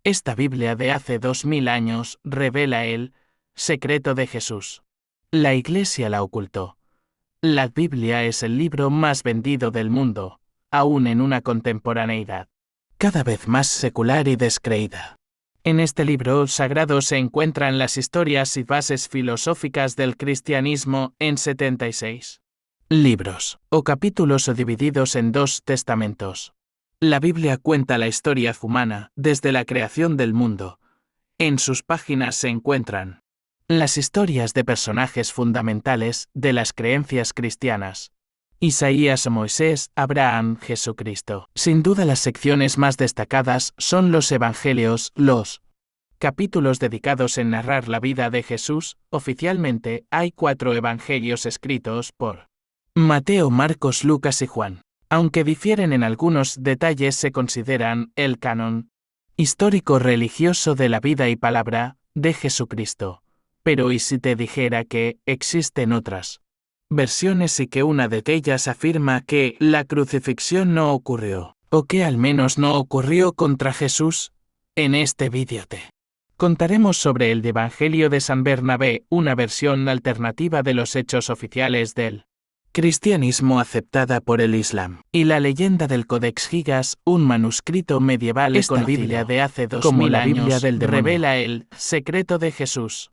Esta Biblia de hace 2000 años revela el secreto de Jesús. La Iglesia la ocultó. La Biblia es el libro más vendido del mundo, aún en una contemporaneidad cada vez más secular y descreída. En este libro sagrado se encuentran las historias y bases filosóficas del cristianismo en 76 libros o capítulos divididos en 2 testamentos. La Biblia cuenta la historia humana desde la creación del mundo. En sus páginas se encuentran las historias de personajes fundamentales de las creencias cristianas: Isaías, Moisés, Abraham, Jesucristo. Sin duda las secciones más destacadas son los Evangelios, los capítulos dedicados en narrar la vida de Jesús. Oficialmente hay 4 Evangelios escritos por Mateo, Marcos, Lucas y Juan. Aunque difieren en algunos detalles, se consideran el canon histórico religioso de la vida y palabra de Jesucristo. Pero ¿y si te dijera que existen otras versiones y que una de ellas afirma que la crucifixión no ocurrió, o que al menos no ocurrió contra Jesús? En este vídeo te contaremos sobre el Evangelio de San Bernabé, una versión alternativa de los hechos oficiales del cristianismo aceptada por el Islam, y la leyenda del Codex Gigas, un manuscrito medieval. Esta Biblia de hace 2000 años revela el secreto de Jesús.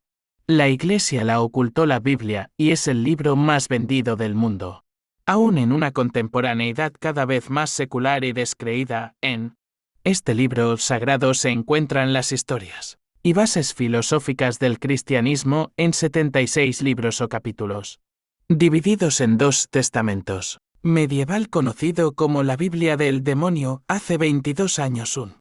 La Iglesia la ocultó la Biblia y es el libro más vendido del mundo. Aún en una contemporaneidad cada vez más secular y descreída, en este libro sagrado se encuentran las historias y bases filosóficas del cristianismo en 76 libros o capítulos, divididos en 2 testamentos. Medieval, conocido como la Biblia del demonio. Hace 22 años un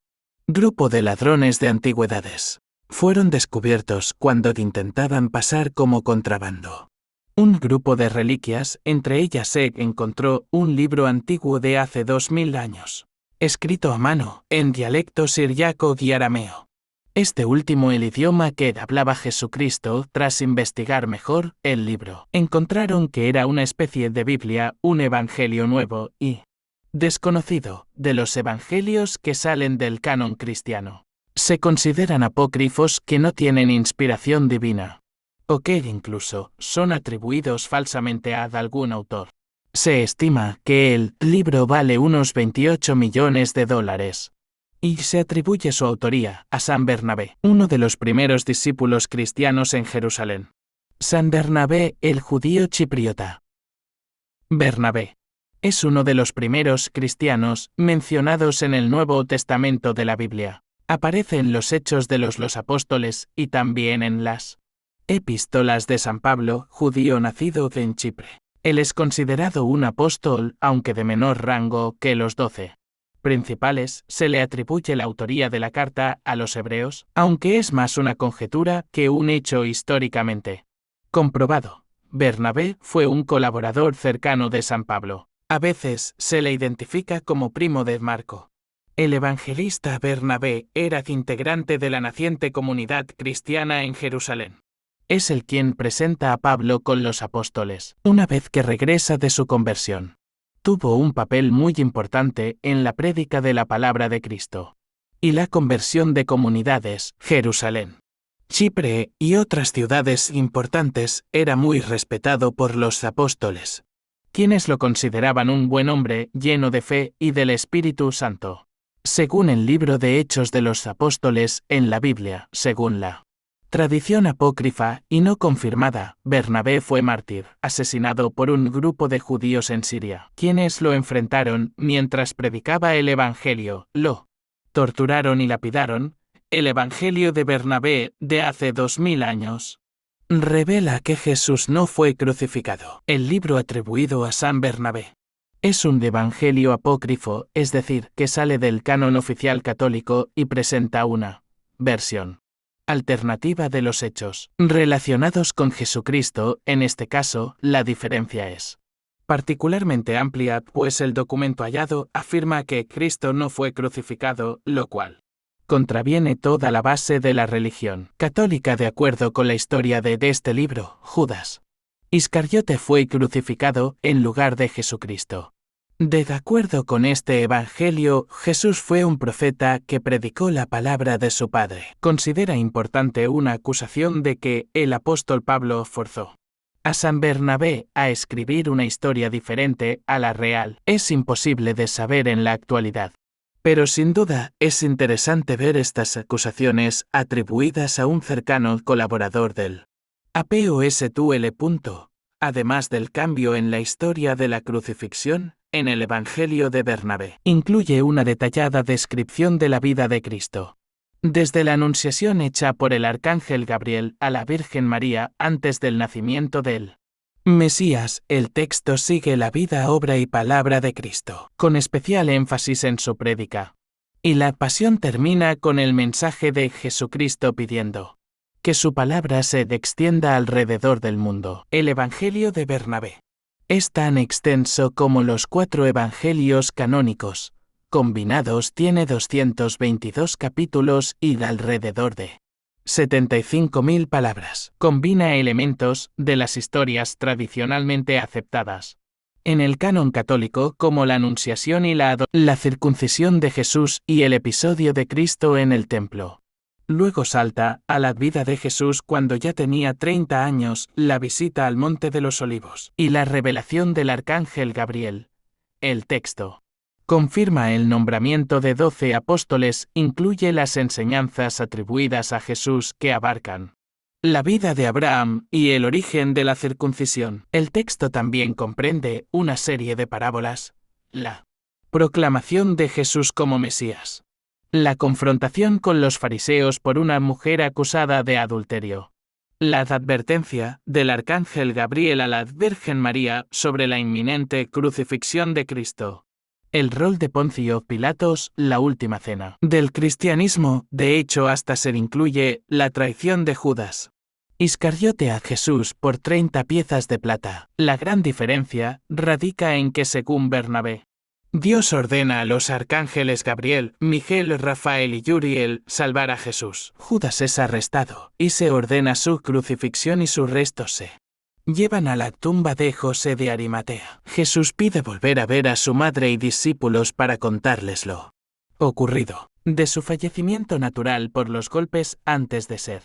grupo de ladrones de antigüedades fueron descubiertos cuando intentaban pasar como contrabando un grupo de reliquias. Entre ellas se encontró un libro antiguo de hace 2000 años, escrito a mano, en dialecto siriaco y arameo. Este último el idioma que hablaba Jesucristo. Tras investigar mejor el libro, encontraron que era una especie de Biblia, un evangelio nuevo y desconocido de los evangelios que salen del canon cristiano. Se consideran apócrifos, que no tienen inspiración divina, o que incluso son atribuidos falsamente a algún autor. Se estima que el libro vale unos $28 millones, y se atribuye su autoría a San Bernabé, uno de los primeros discípulos cristianos en Jerusalén. San Bernabé, el judío chipriota. Bernabé es uno de los primeros cristianos mencionados en el Nuevo Testamento de la Biblia. Aparece en los Hechos de los Apóstoles y también en las Epístolas de San Pablo, judío nacido en Chipre. Él es considerado un apóstol, aunque de menor rango que los 12 principales. Se le atribuye la autoría de la carta a los hebreos, aunque es más una conjetura que un hecho históricamente comprobado. Bernabé fue un colaborador cercano de San Pablo. A veces se le identifica como primo de Marco. El evangelista Bernabé era integrante de la naciente comunidad cristiana en Jerusalén. Es el quien presenta a Pablo con los apóstoles una vez que regresa de su conversión. Tuvo un papel muy importante en la prédica de la palabra de Cristo y la conversión de comunidades. Jerusalén, Chipre y otras ciudades importantes. Era muy respetado por los apóstoles, quienes lo consideraban un buen hombre lleno de fe y del Espíritu Santo. Según el libro de Hechos de los Apóstoles en la Biblia, según la tradición apócrifa y no confirmada, Bernabé fue mártir, asesinado por un grupo de judíos en Siria, quienes lo enfrentaron mientras predicaba el Evangelio, lo torturaron y lapidaron. El Evangelio de Bernabé de hace 2000 años revela que Jesús no fue crucificado. El libro atribuido a San Bernabé es un evangelio apócrifo, es decir, que sale del canon oficial católico y presenta una versión alternativa de los hechos relacionados con Jesucristo. En este caso, la diferencia es particularmente amplia, pues el documento hallado afirma que Cristo no fue crucificado, lo cual contraviene toda la base de la religión católica. De acuerdo con la historia de este libro, Judas Iscariote fue crucificado en lugar de Jesucristo. De acuerdo con este evangelio, Jesús fue un profeta que predicó la palabra de su Padre. Considera importante una acusación de que el apóstol Pablo forzó a San Bernabé a escribir una historia diferente a la real. Es imposible de saber en la actualidad. Pero sin duda es interesante ver estas acusaciones atribuidas a un cercano colaborador del apóstol. Además del cambio en la historia de la crucifixión, en el Evangelio de Bernabé incluye una detallada descripción de la vida de Cristo. Desde la anunciación hecha por el arcángel Gabriel a la Virgen María antes del nacimiento del Mesías, el texto sigue la vida, obra y palabra de Cristo, con especial énfasis en su prédica. Y la pasión termina con el mensaje de Jesucristo pidiendo que su palabra se extienda alrededor del mundo. El Evangelio de Bernabé es tan extenso como los 4 evangelios canónicos. Combinados tiene 222 capítulos y alrededor de 75.000 palabras. Combina elementos de las historias tradicionalmente aceptadas en el canon católico, como la Anunciación y la circuncisión de Jesús y el episodio de Cristo en el templo. Luego salta a la vida de Jesús cuando ya tenía 30 años, la visita al Monte de los Olivos y la revelación del arcángel Gabriel. El texto confirma el nombramiento de 12 apóstoles, incluye las enseñanzas atribuidas a Jesús que abarcan la vida de Abraham y el origen de la circuncisión. El texto también comprende una serie de parábolas, la proclamación de Jesús como Mesías, la confrontación con los fariseos por una mujer acusada de adulterio, la advertencia del arcángel Gabriel a la Virgen María sobre la inminente crucifixión de Cristo, el rol de Poncio Pilatos, la última cena del cristianismo, de hecho hasta se incluye la traición de Judas Iscariote a Jesús por 30 piezas de plata. La gran diferencia radica en que, según Bernabé, Dios ordena a los arcángeles Gabriel, Miguel, Rafael y Uriel salvar a Jesús. Judas es arrestado y se ordena su crucifixión y sus restos se llevan a la tumba de José de Arimatea. Jesús pide volver a ver a su madre y discípulos para contarles lo ocurrido, de su fallecimiento natural por los golpes antes de ser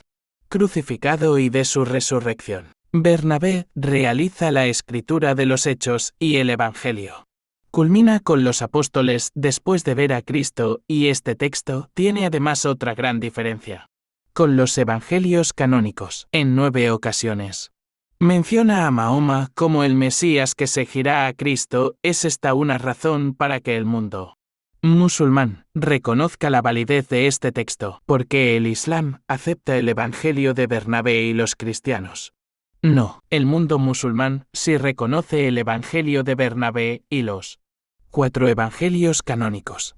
crucificado y de su resurrección. Bernabé realiza la escritura de los Hechos y el Evangelio culmina con los apóstoles después de ver a Cristo, y este texto tiene además otra gran diferencia con los evangelios canónicos. En 9 ocasiones menciona a Mahoma como el Mesías que seguirá a Cristo. Es esta una razón para que el mundo musulmán reconozca la validez de este texto, porque el Islam acepta el Evangelio de Bernabé y los cristianos no. El mundo musulmán sí reconoce el Evangelio de Bernabé y los 4 evangelios canónicos.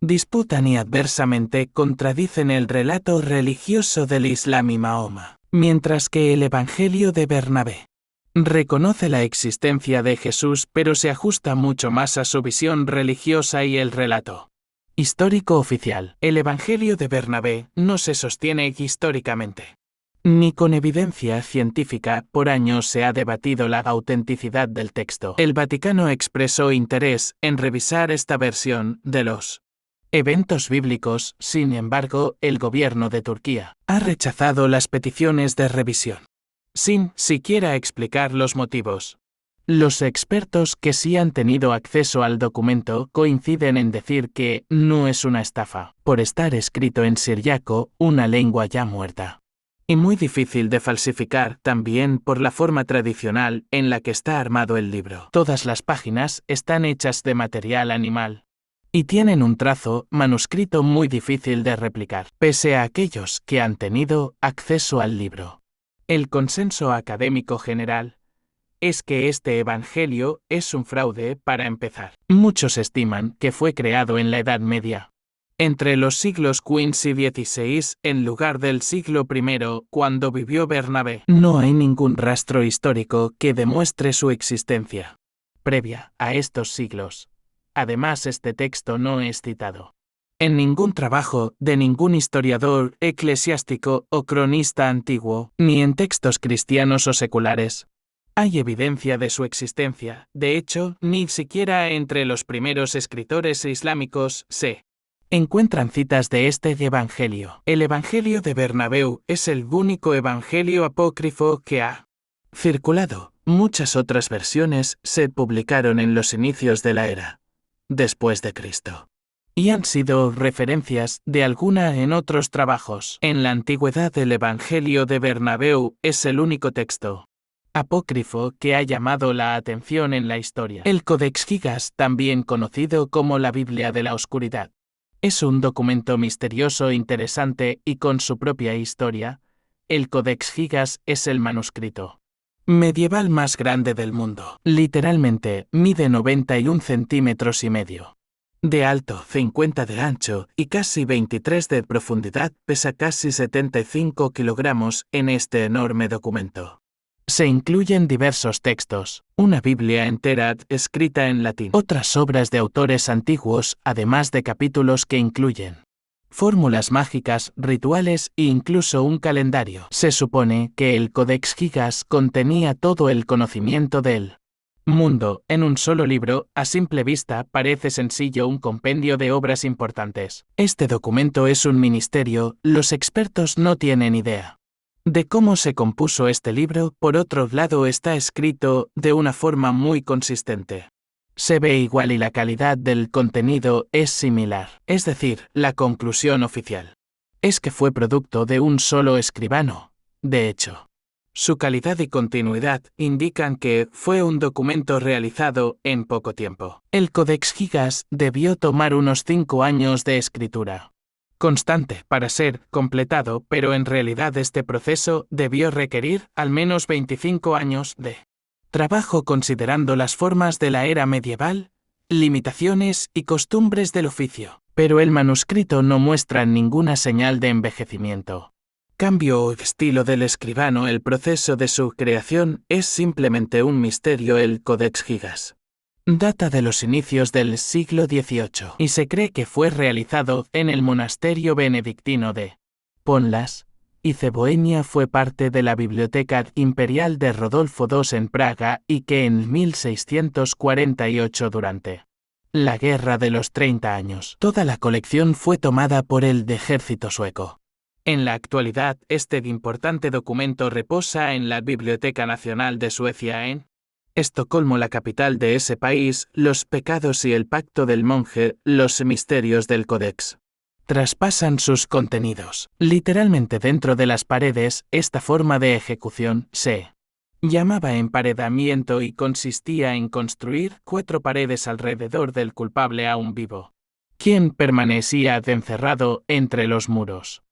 Disputan y adversamente contradicen el relato religioso del Islam y Mahoma, mientras que el Evangelio de Bernabé reconoce la existencia de Jesús, pero se ajusta mucho más a su visión religiosa y el relato histórico oficial. El Evangelio de Bernabé no se sostiene históricamente ni con evidencia científica. Por años se ha debatido la autenticidad del texto. El Vaticano expresó interés en revisar esta versión de los eventos bíblicos. Sin embargo, el gobierno de Turquía ha rechazado las peticiones de revisión, sin siquiera explicar los motivos. Los expertos que sí han tenido acceso al documento coinciden en decir que no es una estafa, por estar escrito en siríaco, una lengua ya muerta y muy difícil de falsificar, también por la forma tradicional en la que está armado el libro. Todas las páginas están hechas de material animal y tienen un trazo manuscrito muy difícil de replicar, pese a aquellos que han tenido acceso al libro. El consenso académico general es que este evangelio es un fraude. Para empezar, muchos estiman que fue creado en la Edad Media, entre los siglos XV y XVI, en lugar del siglo I, cuando vivió Bernabé. No hay ningún rastro histórico que demuestre su existencia previa a estos siglos. Además, este texto no es citado en ningún trabajo de ningún historiador, eclesiástico o cronista antiguo, ni en textos cristianos o seculares. Hay evidencia de su existencia, de hecho, ni siquiera entre los primeros escritores islámicos se encuentran citas de este evangelio. El Evangelio de Bernabéu es el único evangelio apócrifo que ha circulado. Muchas otras versiones se publicaron en los inicios de la era después de Cristo, y han sido referencias de alguna en otros trabajos. En la antigüedad, el Evangelio de Bernabéu es el único texto apócrifo que ha llamado la atención en la historia. El Codex Gigas, también conocido como la Biblia de la Oscuridad, es un documento misterioso, interesante y con su propia historia. El Codex Gigas es el manuscrito medieval más grande del mundo. Literalmente, mide 91 centímetros y medio de alto, 50 de ancho y casi 23 de profundidad. Pesa casi 75 kilogramos en este enorme documento. Se incluyen diversos textos, una Biblia entera escrita en latín, otras obras de autores antiguos, además de capítulos que incluyen fórmulas mágicas, rituales e incluso un calendario. Se supone que el Codex Gigas contenía todo el conocimiento del mundo en un solo libro. A simple vista parece sencillo, un compendio de obras importantes. Este documento es un misterio, los expertos no tienen idea de cómo se compuso este libro. Por otro lado, está escrito de una forma muy consistente. Se ve igual y la calidad del contenido es similar. Es decir, la conclusión oficial es que fue producto de un solo escribano. De hecho, su calidad y continuidad indican que fue un documento realizado en poco tiempo. El Codex Gigas debió tomar unos 5 años de escritura constante para ser completado, pero en realidad este proceso debió requerir al menos 25 años de trabajo, considerando las formas de la era medieval, limitaciones y costumbres del oficio. Pero el manuscrito no muestra ninguna señal de envejecimiento, cambio o estilo del escribano. El proceso de su creación es simplemente un misterio. El Codex Gigas data de los inicios del siglo XVIII y se cree que fue realizado en el monasterio benedictino de Ponlas, y Bohemia. Fue parte de la Biblioteca Imperial de Rodolfo II en Praga y que en 1648, durante la Guerra de los 30 años, toda la colección fue tomada por el ejército sueco. En la actualidad, este importante documento reposa en la Biblioteca Nacional de Suecia en Estocolmo, la capital de ese país. Los pecados y el pacto del monje, los misterios del Codex, traspasan sus contenidos literalmente dentro de las paredes. Esta forma de ejecución se llamaba emparedamiento y consistía en construir 4 paredes alrededor del culpable aún vivo, quien permanecía encerrado entre los muros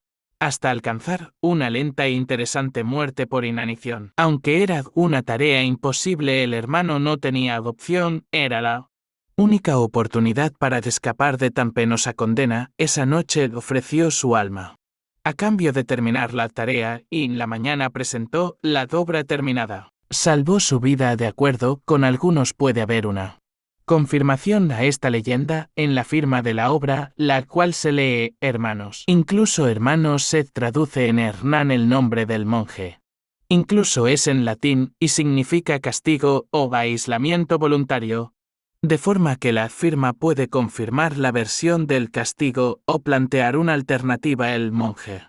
hasta alcanzar una lenta e interesante muerte por inanición. Aunque era una tarea imposible, el hermano no tenía opción, era la única oportunidad para escapar de tan penosa condena. Esa noche ofreció su alma a cambio de terminar la tarea y en la mañana presentó la obra terminada. Salvó su vida. De acuerdo con algunos, puede haber una confirmación a esta leyenda en la firma de la obra, la cual se lee Hermanos. Incluso Hermanos se traduce en Hernán, el nombre del monje. Incluso es en latín y significa castigo o aislamiento voluntario, de forma que la firma puede confirmar la versión del castigo o plantear una alternativa. El monje,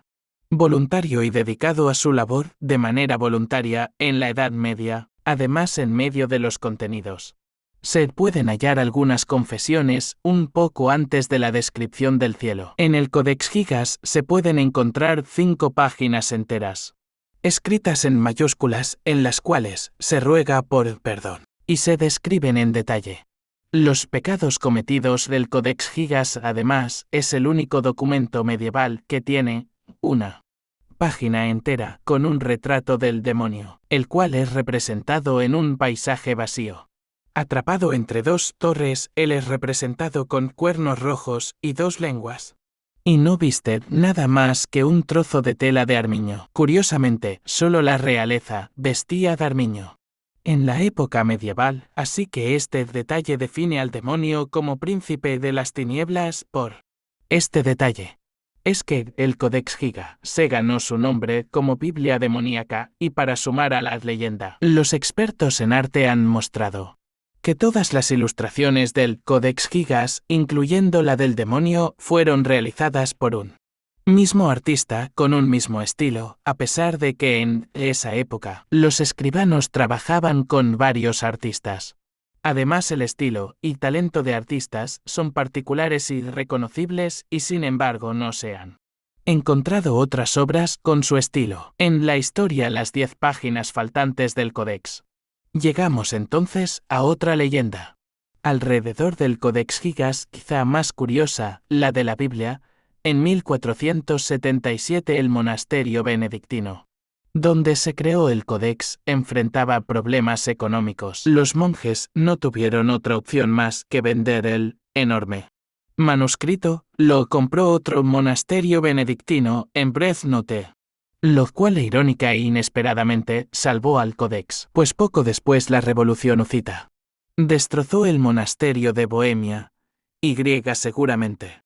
voluntario y dedicado a su labor de manera voluntaria en la Edad Media. Además, en medio de los contenidos se pueden hallar algunas confesiones un poco antes de la descripción del cielo. En el Codex Gigas se pueden encontrar 5 páginas enteras, escritas en mayúsculas, en las cuales se ruega por perdón y se describen en detalle los pecados cometidos. Del Codex Gigas, además, es el único documento medieval que tiene una página entera con un retrato del demonio, el cual es representado en un paisaje vacío. Atrapado entre 2 torres, él es representado con cuernos rojos y 2 lenguas. Y no viste nada más que un trozo de tela de armiño. Curiosamente, solo la realeza vestía de armiño en la época medieval, así que este detalle define al demonio como príncipe de las tinieblas. Por este detalle, es que el Codex Giga se ganó su nombre como Biblia demoníaca y para sumar a la leyenda. Los expertos en arte han mostrado que todas las ilustraciones del Codex Gigas, incluyendo la del demonio, fueron realizadas por un mismo artista con un mismo estilo, a pesar de que en esa época los escribanos trabajaban con varios artistas. Además, el estilo y talento de artistas son particulares y reconocibles y sin embargo no se han encontrado otras obras con su estilo. En la historia, las 10 páginas faltantes del Codex. Llegamos entonces a otra leyenda. Alrededor del Codex Gigas, quizá más curiosa, la de la Biblia, en 1477 el monasterio benedictino, donde se creó el Codex, enfrentaba problemas económicos. Los monjes no tuvieron otra opción más que vender el enorme manuscrito, lo compró otro monasterio benedictino en Breznote, lo cual irónica e inesperadamente salvó al Codex, pues poco después la revolución hucita destrozó el monasterio de Bohemia, y griega seguramente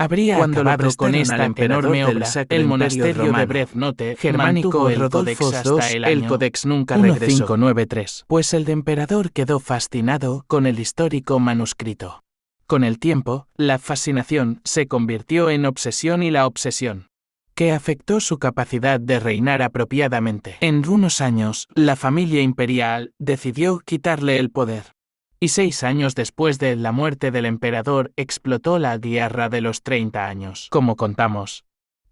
habría Cuando lo acabado con prestaron esta al enorme emperador del obra. Sacro El Imperio monasterio de Romano Breznote germánico mantuvo el Rodolfo Codex hasta II, el Codex nunca regresó. 1593, pues el emperador quedó fascinado con el histórico manuscrito. Con el tiempo, la fascinación se convirtió en obsesión y la obsesión que afectó su capacidad de reinar apropiadamente. En unos años, la familia imperial decidió quitarle el poder. Y 6 años después de la muerte del emperador explotó la Guerra de los 30 años. Como contamos,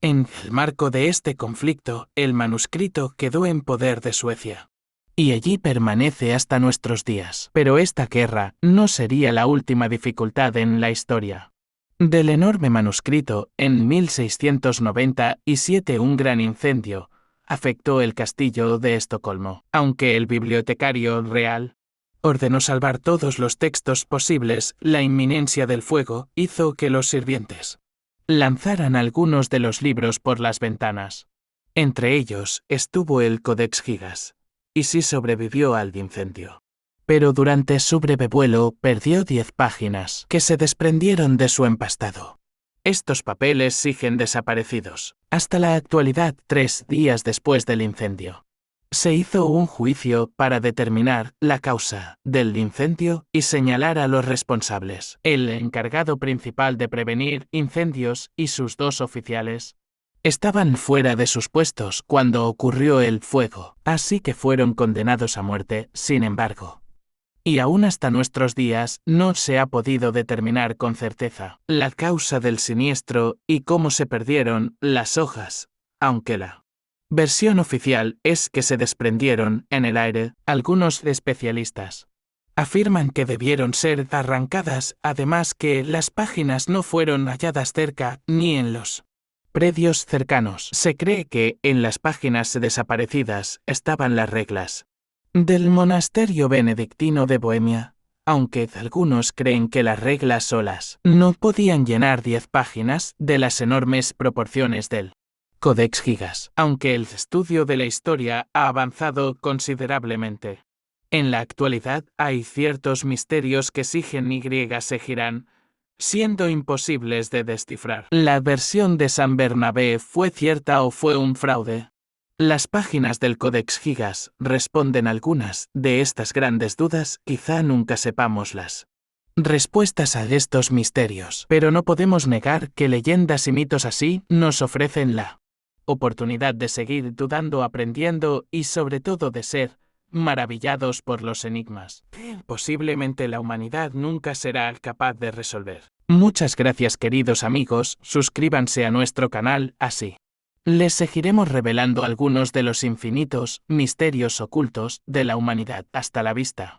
en el marco de este conflicto, el manuscrito quedó en poder de Suecia. Y allí permanece hasta nuestros días. Pero esta guerra no sería la última dificultad en la historia del enorme manuscrito. En 1697 un gran incendio afectó el castillo de Estocolmo, aunque el bibliotecario real ordenó salvar todos los textos posibles. La inminencia del fuego hizo que los sirvientes lanzaran algunos de los libros por las ventanas. Entre ellos estuvo el Codex Gigas, y sí sobrevivió al incendio. Pero durante su breve vuelo perdió 10 páginas que se desprendieron de su empastado. Estos papeles siguen desaparecidos hasta la actualidad. 3 días después del incendio, se hizo un juicio para determinar la causa del incendio y señalar a los responsables. El encargado principal de prevenir incendios y sus 2 oficiales estaban fuera de sus puestos cuando ocurrió el fuego, así que fueron condenados a muerte. Sin embargo, y aún hasta nuestros días no se ha podido determinar con certeza la causa del siniestro y cómo se perdieron las hojas, aunque la versión oficial es que se desprendieron en el aire. Algunos especialistas afirman que debieron ser arrancadas, además que las páginas no fueron halladas cerca ni en los predios cercanos. Se cree que en las páginas desaparecidas estaban las reglas del monasterio benedictino de Bohemia, aunque algunos creen que las reglas solas no podían llenar 10 páginas de las enormes proporciones del Codex Gigas, aunque el estudio de la historia ha avanzado considerablemente. En la actualidad hay ciertos misterios que siguen y seguirán siendo imposibles de descifrar. ¿La versión de San Bernabé fue cierta o fue un fraude? Las páginas del Codex Gigas responden algunas de estas grandes dudas. Quizá nunca sepamos las respuestas a estos misterios, pero no podemos negar que leyendas y mitos así nos ofrecen la oportunidad de seguir dudando, aprendiendo y sobre todo de ser maravillados por los enigmas que posiblemente la humanidad nunca será capaz de resolver. Muchas gracias, queridos amigos, suscríbanse a nuestro canal, así les seguiremos revelando algunos de los infinitos misterios ocultos de la humanidad. Hasta la vista.